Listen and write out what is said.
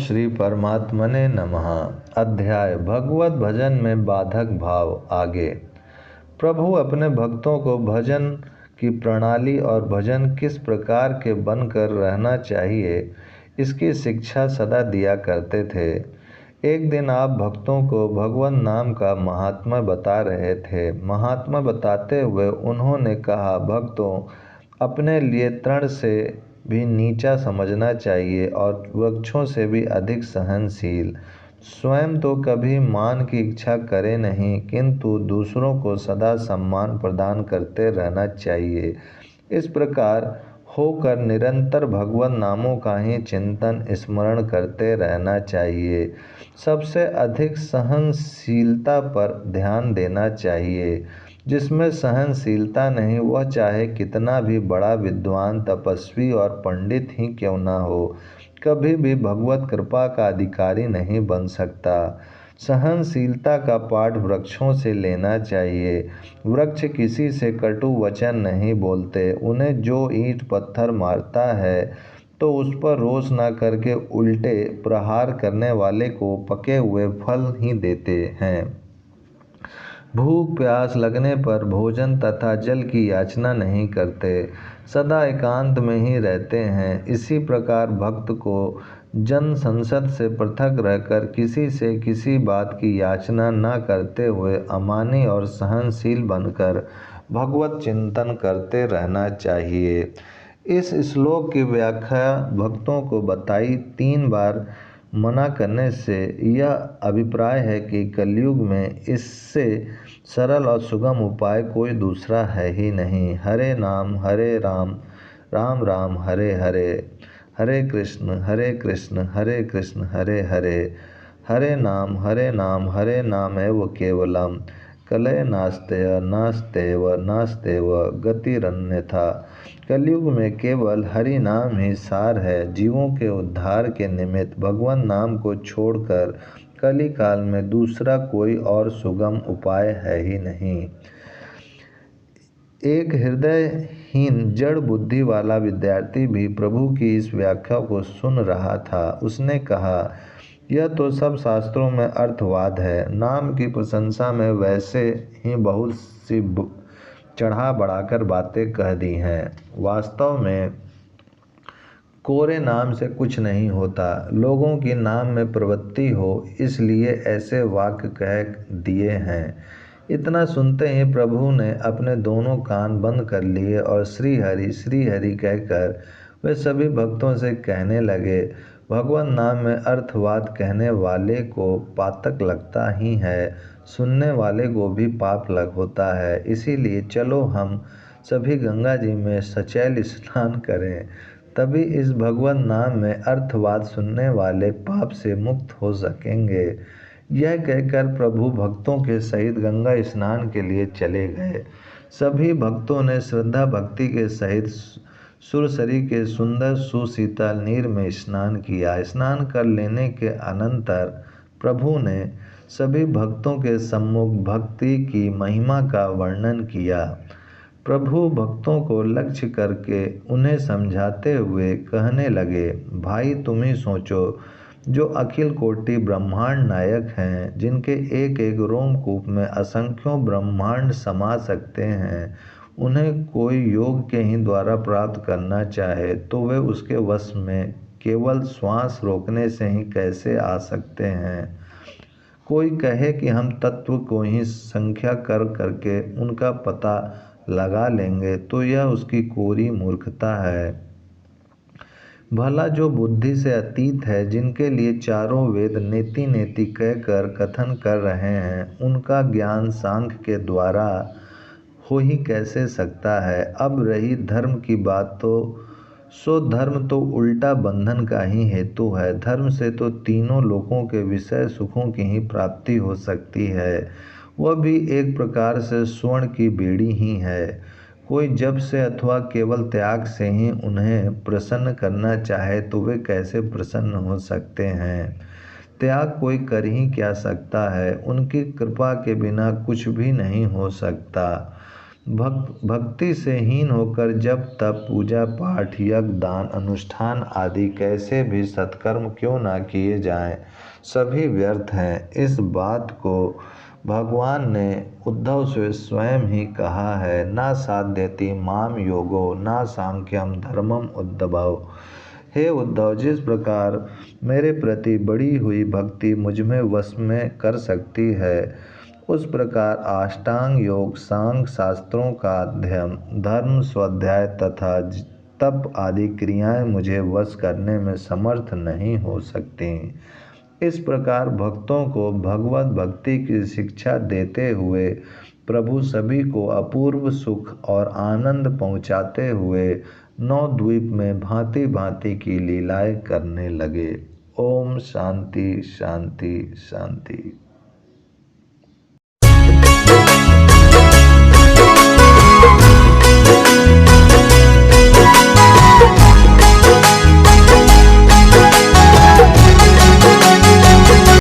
श्री परमात्मने नमः। अध्याय भगवत भजन में बाधक भाव। आगे प्रभु अपने भक्तों को भजन की प्रणाली और भजन किस प्रकार के बनकर रहना चाहिए इसकी शिक्षा सदा दिया करते थे। एक दिन आप भक्तों को भगवान नाम का महात्म्य बता रहे थे। महात्म्य बताते हुए उन्होंने कहा, भक्तों, अपने लिए तृण से भी नीचा समझना चाहिए और वृक्षों से भी अधिक सहनशील। स्वयं तो कभी मान की इच्छा करे नहीं, किंतु दूसरों को सदा सम्मान प्रदान करते रहना चाहिए। इस प्रकार होकर निरंतर भगवान नामों का ही चिंतन स्मरण करते रहना चाहिए। सबसे अधिक सहनशीलता पर ध्यान देना चाहिए। जिसमें सहनशीलता नहीं, वह चाहे कितना भी बड़ा विद्वान, तपस्वी और पंडित ही क्यों न हो, कभी भी भगवत कृपा का अधिकारी नहीं बन सकता। सहनशीलता का पाठ वृक्षों से लेना चाहिए। वृक्ष किसी से कटु वचन नहीं बोलते। उन्हें जो ईंट पत्थर मारता है तो उस पर रोष न करके उल्टे प्रहार करने वाले को पके हुए फल ही देते हैं। भूख प्यास लगने पर भोजन तथा जल की याचना नहीं करते, सदा एकांत में ही रहते हैं। इसी प्रकार भक्त को जन संसद से पृथक रहकर किसी से किसी बात की याचना न करते हुए अमानी और सहनशील बनकर भगवत चिंतन करते रहना चाहिए। इस श्लोक की व्याख्या भक्तों को बताई। 3 बार मना करने से यह अभिप्राय है कि कलयुग में इससे सरल और सुगम उपाय कोई दूसरा है ही नहीं। हरे नाम हरे राम, राम राम हरे हरे, हरे कृष्ण हरे कृष्ण हरे हरे, हरे नाम हरे नाम एव केवलम, कलय नास्तेय नास्तेव नास्तेव गतिरन्यथा। कलयुग में केवल हरि नाम ही सार है। जीवों के उद्धार के निमित्त भगवान नाम को छोड़कर कली काल में दूसरा कोई और सुगम उपाय है ही नहीं। एक हृदयहीन जड़ बुद्धि वाला विद्यार्थी भी प्रभु की इस व्याख्या को सुन रहा था। उसने कहा, यह तो सब शास्त्रों में अर्थवाद है। नाम की प्रशंसा में वैसे ही बहुत सी चढ़ा बढ़ाकर बातें कह दी हैं। वास्तव में कोरे नाम से कुछ नहीं होता। लोगों की नाम में प्रवृत्ति हो, इसलिए ऐसे वाक्य कह दिए हैं। इतना सुनते ही प्रभु ने अपने दोनों कान बंद कर लिए और श्री हरि कहकर वे सभी भक्तों से कहने लगे, भगवान नाम में अर्थवाद कहने वाले को पातक लगता ही है, सुनने वाले को भी पाप लग होता है। इसीलिए चलो हम सभी गंगा जी में सचैल स्नान करें, तभी इस भगवान नाम में अर्थवाद सुनने वाले पाप से मुक्त हो सकेंगे। यह कहकर प्रभु भक्तों के सहित गंगा स्नान के लिए चले गए। सभी भक्तों ने श्रद्धा भक्ति के सहित सुरसरी के सुंदर सुशीतल नीर में स्नान किया। स्नान कर लेने के अनंतर प्रभु ने सभी भक्तों के सम्मुख भक्ति की महिमा का वर्णन किया। प्रभु भक्तों को लक्ष्य करके उन्हें समझाते हुए कहने लगे, भाई तुम ही सोचो, जो अखिल कोटि ब्रह्मांड नायक हैं, जिनके एक एक रोमकूप में असंख्यों ब्रह्मांड समा सकते हैं, उन्हें कोई योग के ही द्वारा प्राप्त करना चाहे तो वे उसके वश में केवल श्वास रोकने से ही कैसे आ सकते हैं। कोई कहे कि हम तत्व को ही संख्या कर करके उनका पता लगा लेंगे तो यह उसकी कोरी मूर्खता है। भला जो बुद्धि से अतीत है, जिनके लिए चारों वेद नेति नेति कहकर कथन कर रहे हैं, उनका ज्ञान सांख्य के द्वारा हो ही कैसे सकता है। अब रही धर्म की बात, तो सो धर्म तो उल्टा बंधन का ही हेतु है। धर्म से तो तीनों लोकों के विषय सुखों की ही प्राप्ति हो सकती है, वह भी एक प्रकार से स्वर्ण की बेड़ी ही है। कोई जब से अथवा केवल त्याग से ही उन्हें प्रसन्न करना चाहे तो वे कैसे प्रसन्न हो सकते हैं। त्याग कोई कर ही क्या सकता है, उनकी कृपा के बिना कुछ भी नहीं हो सकता। भक्ति से हीन होकर जप तप पूजा पाठ यज्ञ दान अनुष्ठान आदि कैसे भी सत्कर्म क्यों ना किए जाएं, सभी व्यर्थ हैं। इस बात को भगवान ने उद्धव से स्वयं ही कहा है। ना साध्यति माम योगो ना सांख्यम धर्मम उद्धव। हे उद्धव, जिस प्रकार मेरे प्रति बड़ी हुई भक्ति मुझमें वश में कर सकती है, उस प्रकार अष्टांग योग सांख्य शास्त्रों का अध्ययन धर्म स्वाध्याय तथा तप आदि क्रियाएं मुझे वश करने में समर्थ नहीं हो सकती। इस प्रकार भक्तों को भगवत भक्ति की शिक्षा देते हुए प्रभु सभी को अपूर्व सुख और आनंद पहुँचाते हुए नवद्वीप में भांति भांति की लीलाएं करने लगे। ओम शांति शांति शांति।